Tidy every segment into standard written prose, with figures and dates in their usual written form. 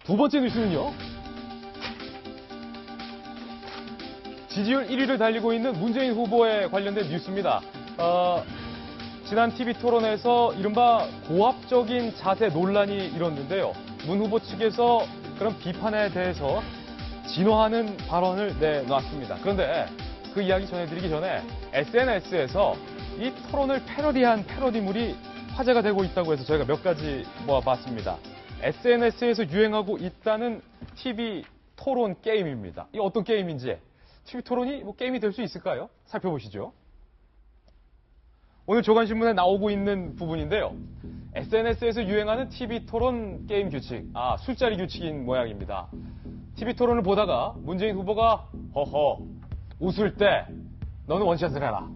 두 번째 뉴스는요. 지지율 1위를 달리고 있는 문재인 후보에 관련된 뉴스입니다. 지난 TV 토론에서 이른바 고압적인 자세 논란이 일었는데요. 문 후보 측에서 그런 비판에 대해서 진화하는 발언을 내놨습니다. 그런데 그 이야기 전해드리기 전에 SNS에서 이 토론을 패러디한 패러디물이 화제가 되고 있다고 해서 저희가 몇 가지 모아봤습니다. SNS에서 유행하고 있다는 TV 토론 게임입니다. 이 어떤 게임인지 TV 토론이 뭐 게임이 될 수 있을까요? 살펴보시죠. 오늘 조간신문에 나오고 있는 부분인데요. SNS에서 유행하는 TV 토론 게임 규칙, 술자리 규칙인 모양입니다. TV 토론을 보다가 문재인 후보가 허허 웃을 때 너는 원샷을 해라.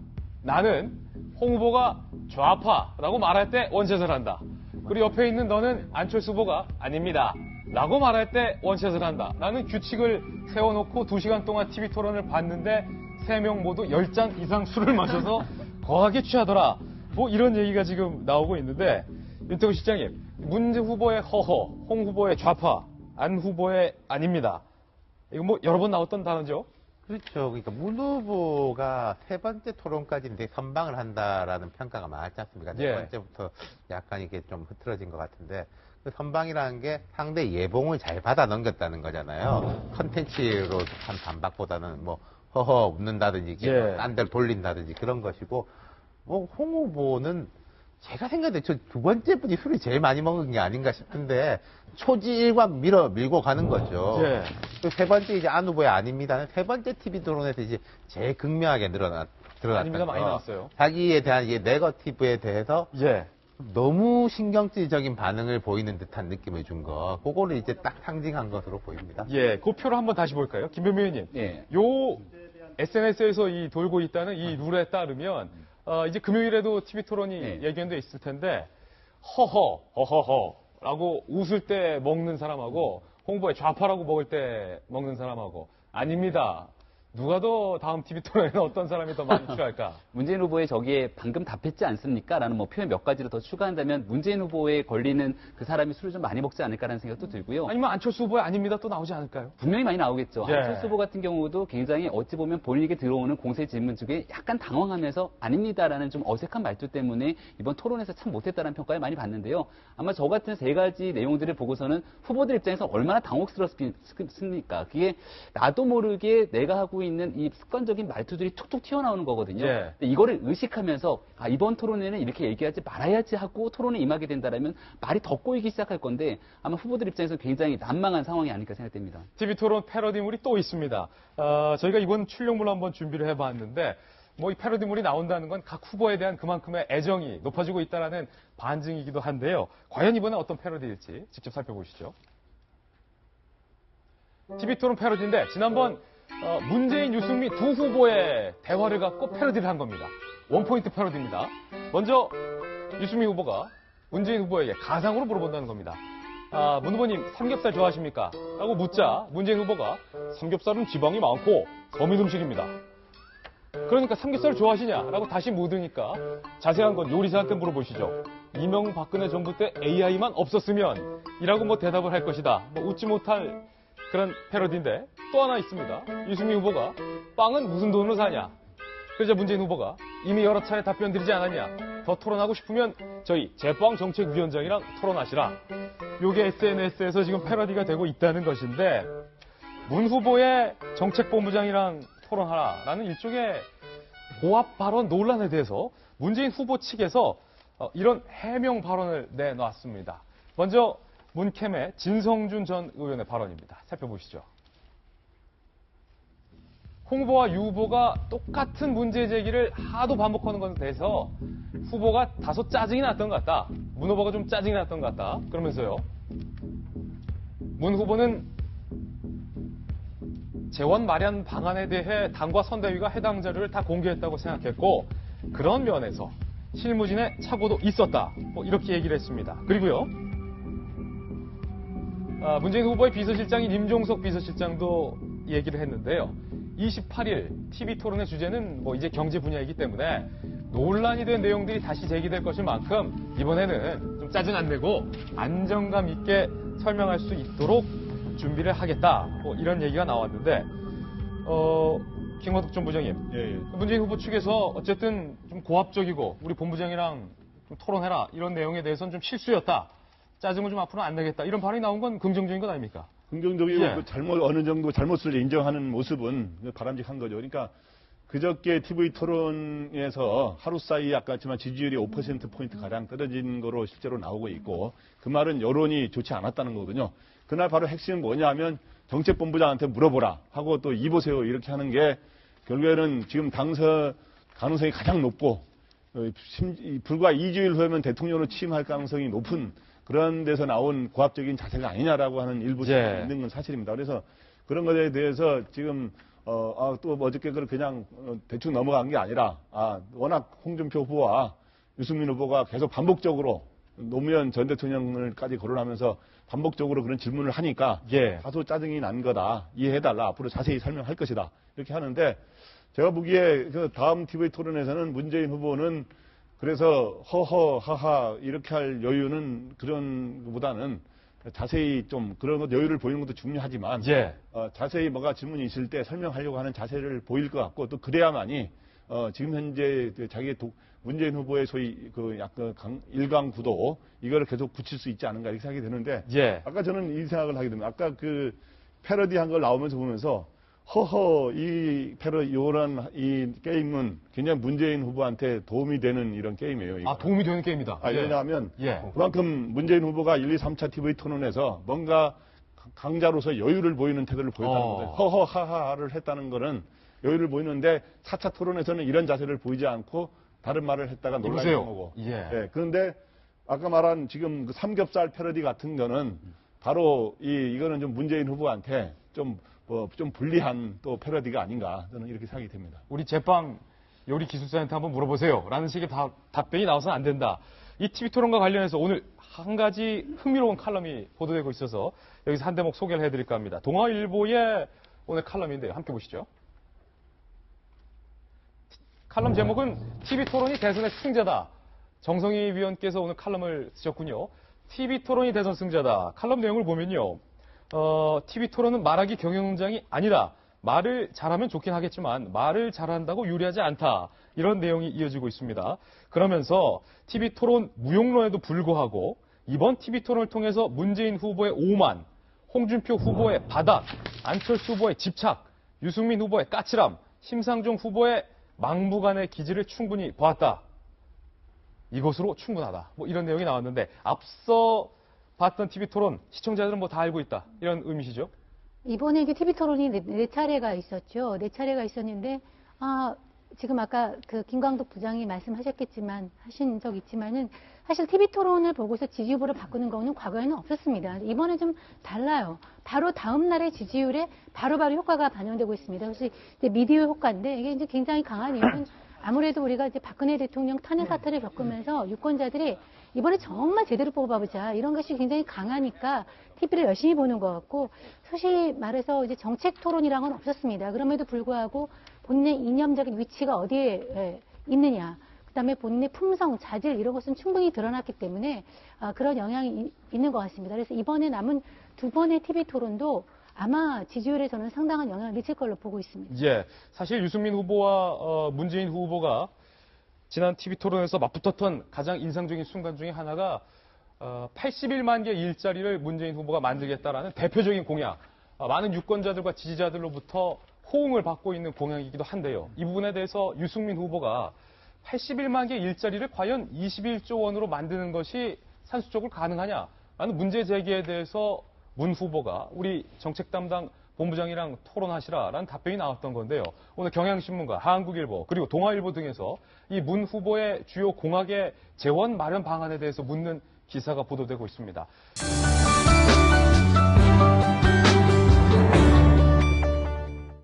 나는 홍 후보가 좌파라고 말할 때 원샷을 한다. 그리고 옆에 있는 너는 안철수 후보가 아닙니다. 라고 말할 때 원샷을 한다. 라는 규칙을 세워놓고 2시간 동안 TV 토론을 봤는데 3명 모두 10잔 이상 술을 마셔서 거하게 취하더라. 뭐 이런 얘기가 지금 나오고 있는데 윤태호 실장님, 문 후보의 허허, 홍 후보의 좌파, 안 후보의 아닙니다. 이거 뭐 여러 번 나왔던 단어죠? 그렇죠. 그러니까 문 후보가 세 번째 토론까지 이제 선방을 한다라는 평가가 많지 않습니까? 네 번째부터 약간 이게 좀 흐트러진 것 같은데 그 선방이라는 게 상대 예봉을 잘 받아 넘겼다는 거잖아요. 컨텐츠로 한 반박보다는 뭐 허허 웃는다든지 딴 데로 돌린다든지 그런 것이고 뭐 홍 후보는 제가 생각할 때 저 두 번째 분이 술이 제일 많이 먹은 게 아닌가 싶은데 초지일과 밀고 가는 거죠. 세 번째 이제 안 후보의 아닙니다는 세 번째 TV 토론에서 이제 제일 극명하게 드러났던 아닙니다. 많이 나왔어요. 자기에 대한 이 네거티브에 대해서 너무 신경질적인 반응을 보이는 듯한 느낌을 준 거, 그거를 이제 딱 상징한 것으로 보입니다. 그 표를 한번 다시 볼까요? 김병민 의원님. 요 SNS에서 이 돌고 있다는 이 룰에 따르면 이제 금요일에도 TV 토론이 예견돼 있을 텐데 허허라고 웃을 때 먹는 사람하고 홍보에 좌파라고 먹을 때 먹는 사람하고 아닙니다. 누가 더 다음 TV 토론에는 어떤 사람이 더 많이 취할까? 문재인 후보의 저기에 방금 답했지 않습니까? 라는 뭐 표현 몇 가지를 더 추가한다면 문재인 후보에 걸리는 그 사람이 술을 좀 많이 먹지 않을까라는 생각도 들고요. 아니면 안철수 후보의 아닙니다 또 나오지 않을까요? 분명히 많이 나오겠죠. 안철수 후보 같은 경우도 굉장히 어찌 보면 본인에게 들어오는 공세 질문 중에 약간 당황하면서 아닙니다라는 좀 어색한 말투 때문에 이번 토론에서 참 못했다는 평가를 많이 받는데요. 아마 저 같은 세 가지 내용들을 보고서는 후보들 입장에서 얼마나 당혹스럽습니까? 그게 나도 모르게 내가 하고 있는 이 습관적인 말투들이 툭툭 튀어나오는 거거든요. 근데 이거를 의식하면서 이번 토론에는 이렇게 얘기하지 말아야지 하고 토론에 임하게 된다면 말이 더 꼬이기 시작할 건데 아마 후보들 입장에서 굉장히 난망한 상황이 아닐까 생각됩니다. TV 토론 패러디물이 또 있습니다. 저희가 이번 출력물로 한번 준비를 해봤는데 뭐 이 패러디물이 나온다는 건 각 후보에 대한 그만큼의 애정이 높아지고 있다는 반증이기도 한데요. 과연 이번에 어떤 패러디일지 직접 살펴보시죠. TV 토론 패러디인데 지난번 문재인, 유승민 두 후보의 대화를 갖고 패러디를 한 겁니다. 원포인트 패러디입니다. 먼저 유승민 후보가 문재인 후보에게 가상으로 물어본다는 겁니다. 문 후보님 삼겹살 좋아하십니까? 라고 묻자 문재인 후보가 삼겹살은 지방이 많고 서민 음식입니다. 그러니까 삼겹살을 좋아하시냐? 라고 다시 묻으니까 자세한 건 요리사한테 물어보시죠. 이명박근혜 정부 때 AI만 없었으면 이라고 뭐 대답을 할 것이다. 뭐 웃지 못할 그런 패러디인데 또 하나 있습니다. 유승민 후보가 빵은 무슨 돈으로 사냐? 그러자 문재인 후보가 이미 여러 차례 답변 드리지 않았냐? 더 토론하고 싶으면 저희 제빵정책위원장이랑 토론하시라. 요게 SNS에서 지금 패러디가 되고 있다는 것인데 문 후보의 정책본부장이랑 토론하라라는 일종의 고압 발언 논란에 대해서 문재인 후보 측에서 이런 해명 발언을 내놨습니다. 먼저 문캠의 진성준 전 의원의 발언입니다. 살펴보시죠. 홍 후보와 유 후보가 똑같은 문제 제기를 하도 반복하는 것에 대해서 후보가 다소 짜증이 났던 것 같다. 문 후보가 좀 짜증이 났던 것 같다. 그러면서요. 문 후보는 재원 마련 방안에 대해 당과 선대위가 해당 자료를 다 공개했다고 생각했고 그런 면에서 실무진의 착오도 있었다. 뭐 이렇게 얘기를 했습니다. 그리고요. 문재인 후보의 비서실장인 임종석 비서실장도 얘기를 했는데요. 28일 TV 토론의 주제는 뭐 이제 경제 분야이기 때문에 논란이 된 내용들이 다시 제기될 것인 만큼 이번에는 좀 짜증 안 내고 안정감 있게 설명할 수 있도록 준비를 하겠다. 뭐 이런 얘기가 나왔는데 김광석 전 부장님, 예, 예. 문재인 후보 측에서 어쨌든 좀 고압적이고 우리 본부장이랑 좀 토론해라 이런 내용에 대해서는 좀 실수였다. 짜증을 좀 앞으로 안 내겠다. 이런 발언이 나온 건 긍정적인 것 아닙니까? 긍정적이고 예. 그 어느 정도 잘못을 인정하는 모습은 바람직한 거죠. 그러니까 그저께 TV 토론에서 하루 사이에 아까 했지만 지지율이 5%포인트 가량 떨어진 거로 실제로 나오고 있고 그 말은 여론이 좋지 않았다는 거거든요. 그날 바로 핵심은 뭐냐면 정책본부장한테 물어보라 하고 또 입으세요 이렇게 하는 게 결국에는 지금 당선 가능성이 가장 높고 불과 2주일 후에는 대통령으로 취임할 가능성이 높은 그런 데서 나온 고압적인 자세가 아니냐라고 하는 일부 예. 있는 건 사실입니다. 그래서 그런 것에 대해서 지금 또 어저께 그냥 대충 넘어간 게 아니라 워낙 홍준표 후보와 유승민 후보가 계속 반복적으로 노무현 전 대통령을까지 거론하면서 반복적으로 그런 질문을 하니까 예. 다소 짜증이 난 거다. 이해해달라. 앞으로 자세히 설명할 것이다. 이렇게 하는데 제가 보기에 그 다음 TV 토론에서는 문재인 후보는 그래서 하하 이렇게 할 여유는 그런 것보다는 자세히 좀 그런 것 여유를 보이는 것도 중요하지만 예. 자세히 뭐가 질문이 있을 때 설명하려고 하는 자세를 보일 것 같고 또 그래야만이 지금 현재 문재인 후보의 소위 그 약간 일강 구도 이거를 계속 굳힐 수 있지 않은가 이렇게 생각이 드는데 예. 아까 저는 이 생각을 하게 됩니다. 아까 그 패러디한 걸 나오면서 보면서 요런 이 게임은 굉장히 문재인 후보한테 도움이 되는 이런 게임이에요. 이거. 도움이 되는 게임이다. 예. 왜냐하면 예. 그만큼 문재인 후보가 1, 2, 3차 TV 토론에서 뭔가 강자로서 여유를 보이는 태도를 보였다는 거예요. 허허하하를 했다는 거는 여유를 보이는데 4차 토론에서는 이런 자세를 보이지 않고 다른 말을 했다가 논란이 된 거고. 예. 그런데 아까 말한 지금 그 삼겹살 패러디 같은 거는 바로 이거는 좀 문재인 후보한테 좀 불리한 또 패러디가 아닌가 저는 이렇게 생각이 됩니다. 우리 제빵 요리 기술사한테 한번 물어보세요. 라는 식의 답변이 나와서는 안 된다. 이 TV 토론과 관련해서 오늘 한 가지 흥미로운 칼럼이 보도되고 있어서 여기서 한 대목 소개를 해드릴까 합니다. 동아일보의 오늘 칼럼인데요. 함께 보시죠. 칼럼 제목은 TV 토론이 대선의 승자다. 정성희 위원께서 오늘 칼럼을 쓰셨군요. TV 토론이 대선 승자다. 칼럼 내용을 보면요. TV 토론은 말하기 경영장이 아니다. 말을 잘하면 좋긴 하겠지만 말을 잘한다고 유리하지 않다. 이런 내용이 이어지고 있습니다. 그러면서 TV 토론 무용론에도 불구하고 이번 TV 토론을 통해서 문재인 후보의 오만, 홍준표 후보의 바닥, 안철수 후보의 집착, 유승민 후보의 까칠함, 심상정 후보의 막무가내 기질을 충분히 보았다. 이것으로 충분하다. 뭐 이런 내용이 나왔는데 앞서 봤던 TV 토론 시청자들은 뭐 다 알고 있다. 이런 의미시죠? 이번에 이게 TV 토론이 네 차례가 있었죠. 네 차례가 있었는데 지금 아까 그 김광석 부장이 말씀하셨겠지만 하신 적 있지만은 사실 TV 토론을 보고서 지지 후보를 바꾸는 거는 과거에는 없었습니다. 이번에 좀 달라요. 바로 다음 날의 지지율에 바로바로 효과가 반영되고 있습니다. 그래서 이제 미디어 효과인데 이게 이제 굉장히 강한 이유는 아무래도 우리가 이제 박근혜 대통령 탄핵 사태를 겪으면서 유권자들이 이번에 정말 제대로 뽑아보자 이런 것이 굉장히 강하니까 TV를 열심히 보는 것 같고 소위 말해서 이제 정책 토론이란 건 없었습니다. 그럼에도 불구하고 본인의 이념적인 위치가 어디에 있느냐, 그다음에 본인의 품성, 자질 이런 것은 충분히 드러났기 때문에 그런 영향이 있는 것 같습니다. 그래서 이번에 남은 두 번의 TV 토론도 아마 지지율에 저는 상당한 영향을 미칠 걸로 보고 있습니다. 예, 사실 유승민 후보와 문재인 후보가 지난 TV 토론에서 맞붙었던 가장 인상적인 순간 중에 하나가 81만 개 일자리를 문재인 후보가 만들겠다라는 대표적인 공약, 많은 유권자들과 지지자들로부터 호응을 받고 있는 공약이기도 한데요. 이 부분에 대해서 유승민 후보가 81만 개 일자리를 과연 21조 원으로 만드는 것이 산수적으로 가능하냐라는 문제 제기에 대해서 문 후보가 우리 정책 담당 본부장이랑 토론하시라라는 답변이 나왔던 건데요. 오늘 경향신문과 한국일보 그리고 동아일보 등에서 이 문 후보의 주요 공약의 재원 마련 방안에 대해서 묻는 기사가 보도되고 있습니다.